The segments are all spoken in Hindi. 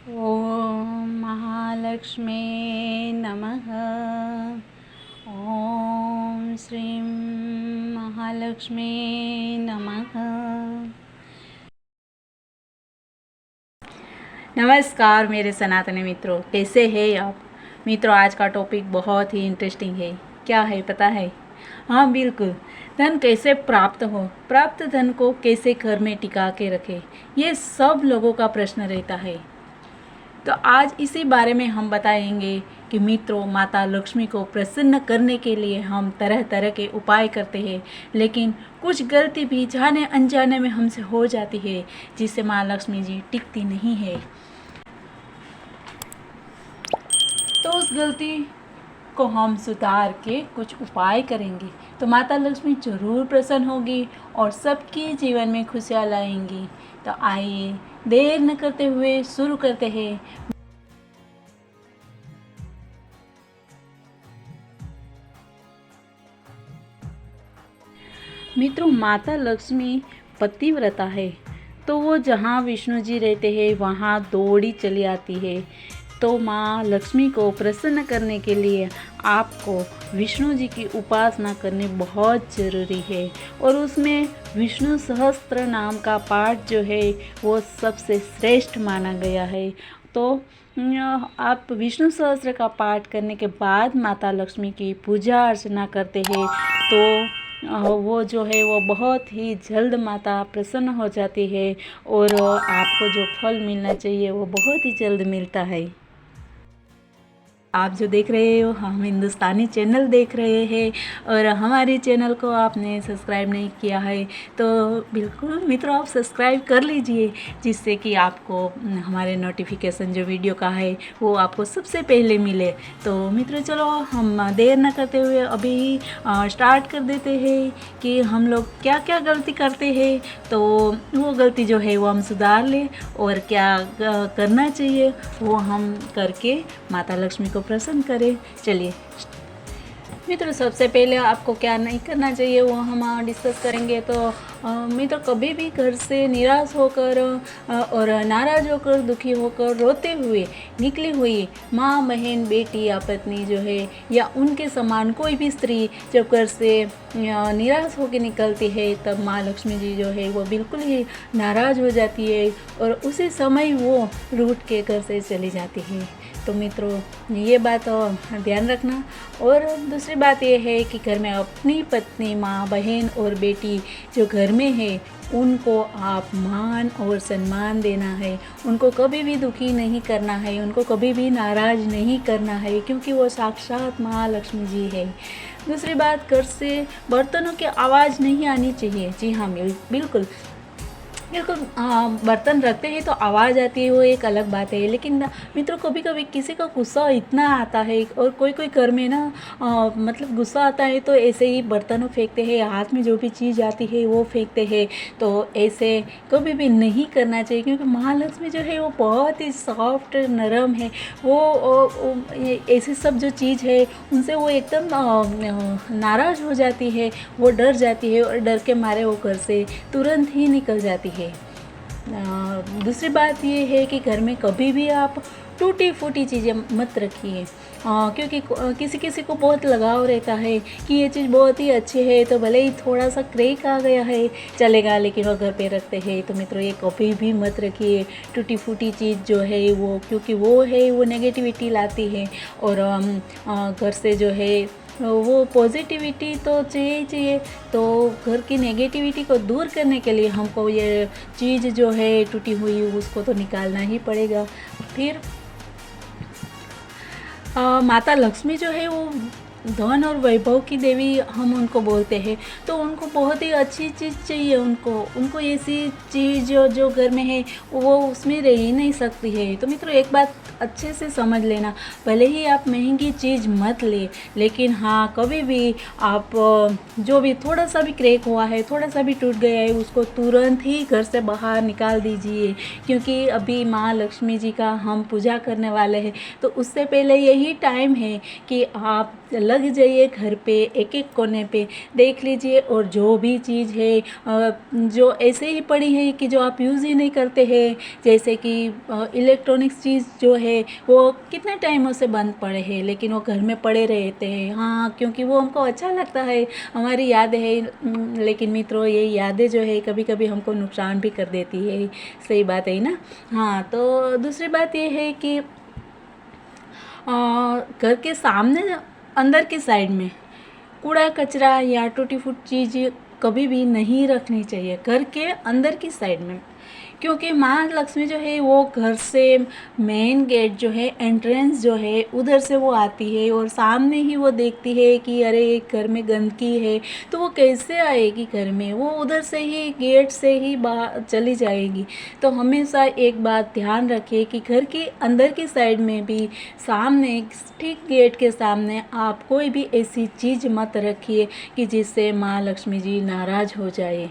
ॐ महालक्ष्मी नमः। ॐ श्रीं महालक्ष्मी नमः। नमस्कार मेरे सनातनी मित्रों, कैसे हैं आप मित्रों। आज का टॉपिक बहुत ही इंटरेस्टिंग है। क्या है पता है? हाँ बिल्कुल, धन कैसे प्राप्त हो, प्राप्त धन को कैसे घर में टिका के रखें, ये सब लोगों का प्रश्न रहता है। तो आज इसी बारे में हम बताएंगे कि मित्रों, माता लक्ष्मी को प्रसन्न करने के लिए हम तरह तरह के उपाय करते हैं, लेकिन कुछ गलती भी जाने अनजाने में हमसे हो जाती है, जिससे माँ लक्ष्मी जी टिकती नहीं है। तो उस गलती को हम सुधार के कुछ उपाय करेंगे तो माता लक्ष्मी जरूर प्रसन्न होगी और सबके जीवन में खुशियाँ लाएंगी। तो आइए देर न करते हुए शुरू करते हैं। मित्रों, माता लक्ष्मी पतिव्रता है, तो वो जहाँ विष्णु जी रहते हैं वहाँ दौड़ी चली आती है। तो माँ लक्ष्मी को प्रसन्न करने के लिए आपको विष्णु जी की उपासना करनी बहुत ज़रूरी है, और उसमें विष्णु सहस्त्र नाम का पाठ जो है वो सबसे श्रेष्ठ माना गया है। तो आप विष्णु सहस्त्र का पाठ करने के बाद माता लक्ष्मी की पूजा अर्चना करते हैं तो वो जो है वो बहुत ही जल्द माता प्रसन्न हो जाती है, और आपको जो फल मिलना चाहिए वो बहुत ही जल्द मिलता है। आप जो देख रहे हो, हम हिंदुस्तानी चैनल देख रहे हैं, और हमारे चैनल को आपने सब्सक्राइब नहीं किया है तो बिल्कुल मित्रों आप सब्सक्राइब कर लीजिए, जिससे कि आपको हमारे नोटिफिकेशन जो वीडियो का है वो आपको सबसे पहले मिले। तो मित्रों चलो हम देर न करते हुए अभी स्टार्ट कर देते हैं कि हम लोग क्या क्या गलती करते हैं, तो वो गलती जो है वो हम सुधार लें, और क्या करना चाहिए वो हम करके माता लक्ष्मी को प्रसन्न करें। चलिए मित्रों, सबसे पहले आपको क्या नहीं करना चाहिए वो हम डिस्कस करेंगे। तो मित्रों, कभी भी घर से निराश होकर और नाराज़ होकर, दुखी होकर, रोते हुए निकली हुई माँ, बहन, बेटी या पत्नी जो है, या उनके समान कोई भी स्त्री जब घर से निराश होकर निकलती है, तब माँ लक्ष्मी जी जो है वो बिल्कुल ही नाराज़ हो जाती है, और उसी समय वो रूठ के घर से चली जाती है। तो मित्रों ये बात ध्यान रखना। और दूसरी बात ये है कि घर में अपनी पत्नी, माँ, बहन और बेटी जो घर में है उनको आप मान और सम्मान देना है। उनको कभी भी दुखी नहीं करना है, उनको कभी भी नाराज़ नहीं करना है, क्योंकि वो साक्षात माँ लक्ष्मी जी है। दूसरी बात, घर से बर्तनों की आवाज़ नहीं आनी चाहिए। जी हाँ बिल्कुल बिल्कुल, बर्तन रखते हैं तो आवाज़ आती है, वो एक अलग बात है। लेकिन मित्रों कभी कभी किसी का गुस्सा इतना आता है, और कोई कोई घर में ना मतलब गुस्सा आता है तो ऐसे ही बर्तनों फेंकते हैं, हाथ में जो भी चीज़ आती है वो फेंकते हैं। तो ऐसे कभी भी नहीं करना चाहिए, क्योंकि महालक्ष्मी जो है वो बहुत ही सॉफ्ट नरम है। ऐसे सब जो चीज़ है उनसे वो एकदम नाराज़ हो जाती है, वो डर जाती है, और डर के मारे वो घर से तुरंत ही निकल जाती है। दूसरी बात ये है कि घर में कभी भी आप टूटी फूटी चीज़ें मत रखिए, क्योंकि किसी किसी को बहुत लगाव रहता है कि ये चीज़ बहुत ही अच्छी है, तो भले ही थोड़ा सा क्रैक आ गया है चलेगा, लेकिन वो घर पे रखते हैं। तो मित्रों ये कभी भी मत रखिए टूटी फूटी चीज़ जो है वो, क्योंकि वो नेगेटिविटी लाती है, और घर से जो है वो पॉजिटिविटी तो चाहिए। तो घर की नेगेटिविटी को दूर करने के लिए हमको ये चीज़ जो है टूटी हुई उसको तो निकालना ही पड़ेगा। फिर माता लक्ष्मी जो है वो धन और वैभव की देवी हम उनको बोलते हैं, तो उनको बहुत ही अच्छी चीज़ चाहिए। उनको ऐसी चीज़ जो घर में है वो उसमें रह ही नहीं सकती है। तो मित्रों एक बात अच्छे से समझ लेना, भले ही आप महंगी चीज़ मत ले, लेकिन हाँ कभी भी आप जो भी थोड़ा सा भी क्रैक हुआ है, थोड़ा सा भी टूट गया है, उसको तुरंत ही घर से बाहर निकाल दीजिए, क्योंकि अभी माँ लक्ष्मी जी का हम पूजा करने वाले हैं। तो उससे पहले यही टाइम है कि आप लग जाइए घर पे, एक एक कोने पे देख लीजिए। और जो भी चीज़ है जो ऐसे ही पड़ी है कि जो आप यूज़ ही नहीं करते हैं, जैसे कि इलेक्ट्रॉनिक्स चीज़ जो है वो कितने टाइमों से बंद पड़े हैं लेकिन वो घर में पड़े रहते हैं। हाँ, क्योंकि वो हमको अच्छा लगता है, हमारी याद है। लेकिन मित्रों, ये यादें जो है कभी कभी हमको नुकसान भी कर देती है। सही बात है ना। हाँ, तो दूसरी बात ये है कि घर के सामने अंदर की साइड में कूड़ा कचरा या टूटी फूटी चीज़ कभी भी नहीं रखनी चाहिए घर के अंदर की साइड में। क्योंकि माँ लक्ष्मी जो है वो घर से मेन गेट जो है, एंट्रेंस जो है, उधर से वो आती है और सामने ही वो देखती है कि अरे घर में गंदगी है, तो वो कैसे आएगी घर में, वो उधर से ही गेट से ही बाहर चली जाएगी। तो हमेशा एक बात ध्यान रखिए कि घर के अंदर की साइड में भी सामने, ठीक गेट के सामने आप कोई भी ऐसी चीज़ मत रखिए कि जिससे माँ लक्ष्मी जी नाराज़ हो जाए।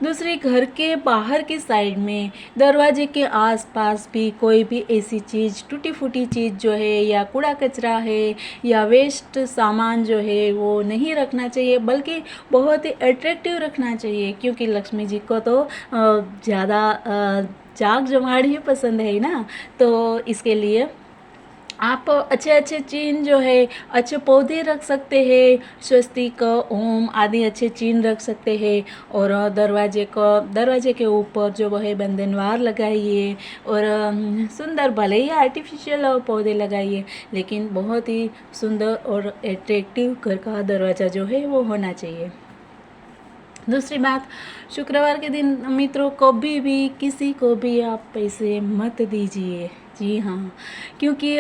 दूसरी, घर के बाहर की साइड में दरवाजे के आसपास भी कोई भी ऐसी चीज़, टूटी फूटी चीज़ जो है या कूड़ा कचरा है या वेस्ट सामान जो है वो नहीं रखना चाहिए, बल्कि बहुत ही अट्रैक्टिव रखना चाहिए। क्योंकि लक्ष्मी जी को तो ज़्यादा जाग जमाड़ ही पसंद है ना। तो इसके लिए आप अच्छे अच्छे चिन्ह जो है, अच्छे पौधे रख सकते हैं, स्वस्तिक, ओम आदि अच्छे चिन्ह रख सकते हैं। और दरवाजे के ऊपर जो वो है बंधनवार लगाइए। और सुंदर, भले ही आर्टिफिशियल पौधे लगाइए, लेकिन बहुत ही सुंदर और अट्रैक्टिव घर का दरवाज़ा जो है वो होना चाहिए। दूसरी बात, शुक्रवार के दिन मित्रों कभी भी किसी को भी आप पैसे मत दीजिए। जी हाँ, क्योंकि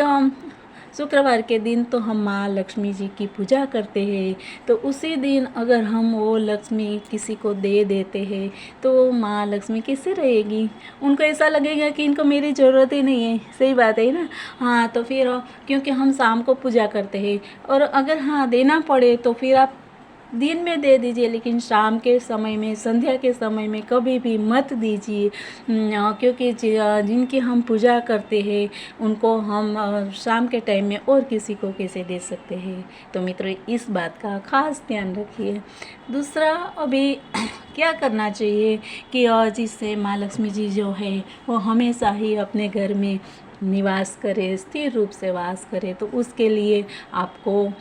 शुक्रवार के दिन तो हम माँ लक्ष्मी जी की पूजा करते हैं। तो उसी दिन अगर हम वो लक्ष्मी किसी को दे देते हैं तो माँ लक्ष्मी कैसे रहेगी? उनको ऐसा लगेगा कि इनको मेरी ज़रूरत ही नहीं है। सही बात है ना। हाँ, तो फिर क्योंकि हम शाम को पूजा करते हैं, और अगर हाँ देना पड़े तो फिर आप दिन में दे दीजिए, लेकिन शाम के समय में, संध्या के समय में कभी भी मत दीजिए। क्योंकि जिनकी हम पूजा करते हैं उनको हम शाम के टाइम में और किसी को कैसे दे सकते हैं। तो मित्रों, इस बात का खास ध्यान रखिए। दूसरा, अभी क्या करना चाहिए कि जिससे माँ लक्ष्मी जी जो है वो हमेशा ही अपने घर में निवास करे, स्थिर रूप से वास करे। तो उसके लिए आपको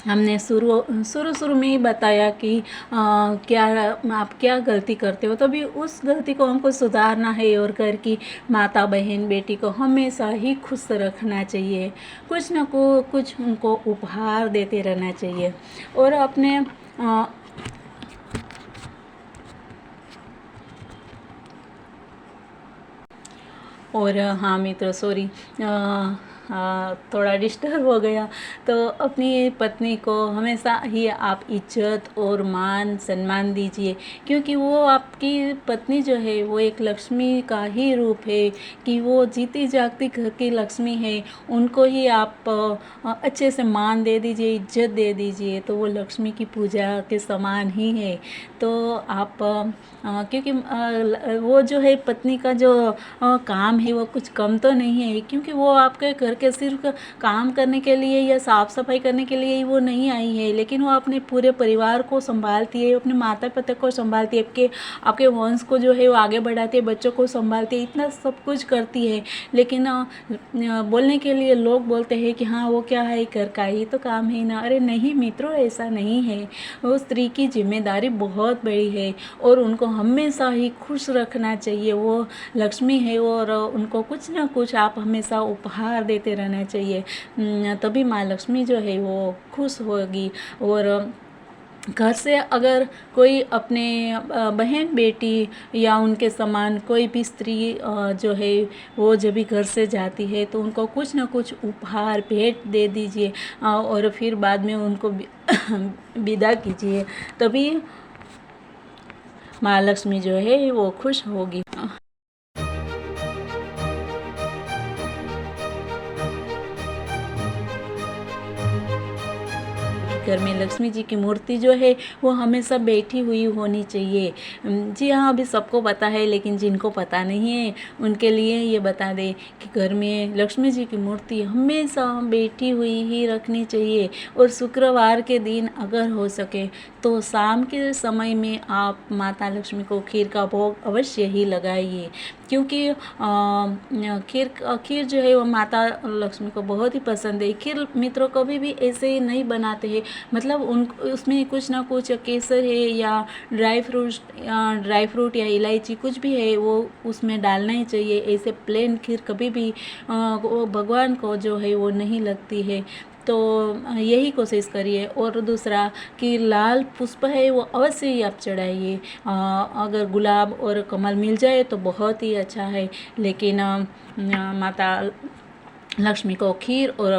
हमने शुरू में ही बताया कि क्या आप क्या गलती करते हो, तभी उस गलती को हमको सुधारना है। और घर की माता, बहन, बेटी को हमेशा ही खुश रखना चाहिए, कुछ न कुछ उनको उपहार देते रहना चाहिए। और अपने और हाँ मित्र, सॉरी, थोड़ा डिस्टर्ब हो गया। तो अपनी पत्नी को हमेशा ही आप इज्जत और मान सम्मान दीजिए, क्योंकि वो आपकी पत्नी जो है वो एक लक्ष्मी का ही रूप है, कि वो जीती जागती घर की लक्ष्मी है। उनको ही आप अच्छे से मान दे दीजिए, इज्जत दे दीजिए, तो वो लक्ष्मी की पूजा के समान ही है। तो आप क्योंकि वो जो है पत्नी का जो काम है वो कुछ कम तो नहीं है, क्योंकि वो आपके घर के सिर्फ काम करने के लिए या साफ़ सफाई करने के लिए ही वो नहीं आई है, लेकिन वो अपने पूरे परिवार को संभालती है, अपने माता पिता को संभालती है, आपके वंश को जो है वो आगे बढ़ाती है, बच्चों को संभालती है, इतना सब कुछ करती है। लेकिन बोलने के लिए लोग बोलते हैं कि हाँ वो क्या है, घर का ही तो काम है ना। अरे नहीं मित्रों, ऐसा नहीं है। वो स्त्री की जिम्मेदारी बहुत बड़ी है और उनको हमेशा ही खुश रखना चाहिए। वो लक्ष्मी है और उनको कुछ ना कुछ आप हमेशा उपहार देते रहना चाहिए, तभी माँ लक्ष्मी जो है वो खुश होगी। और घर से अगर कोई अपने बहन, बेटी या उनके समान कोई भी स्त्री जो है वो जब भी घर से जाती है तो उनको कुछ ना कुछ उपहार, भेंट दे दीजिए और फिर बाद में उनको विदा कीजिए, तभी माँ लक्ष्मी जो है वो खुश होगी। घर में लक्ष्मी जी की मूर्ति जो है वो हमेशा बैठी हुई होनी चाहिए। जी हाँ, अभी सबको पता है, लेकिन जिनको पता नहीं है उनके लिए ये बता दें कि घर में लक्ष्मी जी की मूर्ति हमेशा बैठी हुई ही रखनी चाहिए। और शुक्रवार के दिन अगर हो सके तो शाम के समय में आप माता लक्ष्मी को खीर का भोग अवश्य ही लगाइए, क्योंकि खीर जो है वो माता लक्ष्मी को बहुत ही पसंद है। खीर मित्रों कभी भी ऐसे ही नहीं बनाते हैं, मतलब उसमें कुछ ना कुछ केसर है या ड्राई फ्रूट या इलायची कुछ भी है वो उसमें डालना ही चाहिए। ऐसे प्लेन खीर कभी भी वो भगवान को जो है वो नहीं लगती है। तो यही कोशिश करिए। और दूसरा कि लाल पुष्प है वो अवश्य ही आप चढ़ाइए। अगर गुलाब और कमल मिल जाए तो बहुत ही अच्छा है, लेकिन माता लक्ष्मी को खीर और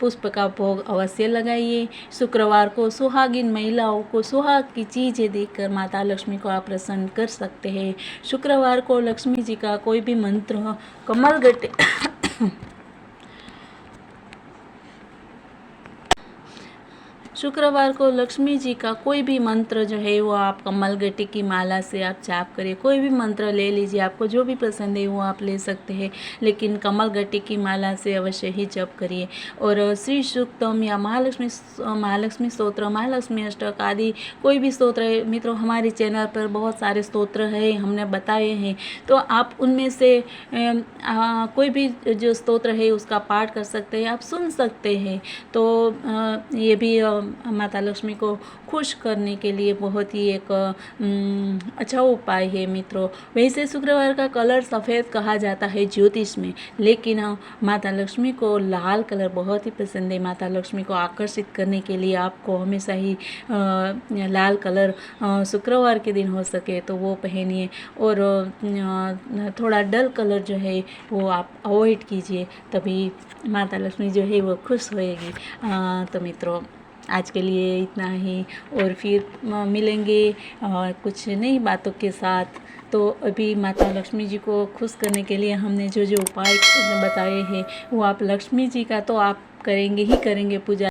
पुष्प का भोग अवश्य लगाइए। शुक्रवार को सुहागिन महिलाओं को सुहाग की चीज़ें देकर माता लक्ष्मी को आप प्रसन्न कर सकते हैं। शुक्रवार को लक्ष्मी जी का कोई भी मंत्र कमल गट्टे शुक्रवार को लक्ष्मी जी का कोई भी मंत्र जो है वो आप कमल गट्टे की माला से आप जाप करिए। कोई भी मंत्र ले लीजिए, आपको जो भी पसंद है वो आप ले सकते हैं, लेकिन कमल गट्टे की माला से अवश्य ही जप करिए। और श्री सूक्तम या महालक्ष्मी स्तोत्र, महालक्ष्मी अष्टक आदि कोई भी स्तोत्र है मित्रों, हमारे चैनल पर बहुत सारे स्तोत्र हैं, हमने बताए हैं। तो आप उनमें से कोई भी जो स्तोत्र है उसका पाठ कर सकते हैं, आप सुन सकते हैं। तो ये भी माता लक्ष्मी को खुश करने के लिए बहुत ही एक अच्छा उपाय है मित्रों। वैसे शुक्रवार का कलर सफ़ेद कहा जाता है ज्योतिष में, लेकिन माता लक्ष्मी को लाल कलर बहुत ही पसंद है। माता लक्ष्मी को आकर्षित करने के लिए आपको हमेशा ही लाल कलर शुक्रवार के दिन हो सके तो वो पहनिए, और थोड़ा डल कलर जो है वो आप अवॉइड कीजिए, तभी माता लक्ष्मी जो है वो खुश होएगी। तो मित्रों आज के लिए इतना ही, और फिर मिलेंगे कुछ नई बातों के साथ। तो अभी माता लक्ष्मी जी को खुश करने के लिए हमने जो जो उपाय बताए हैं वो आप लक्ष्मी जी का तो आप करेंगे ही करेंगे पूजा।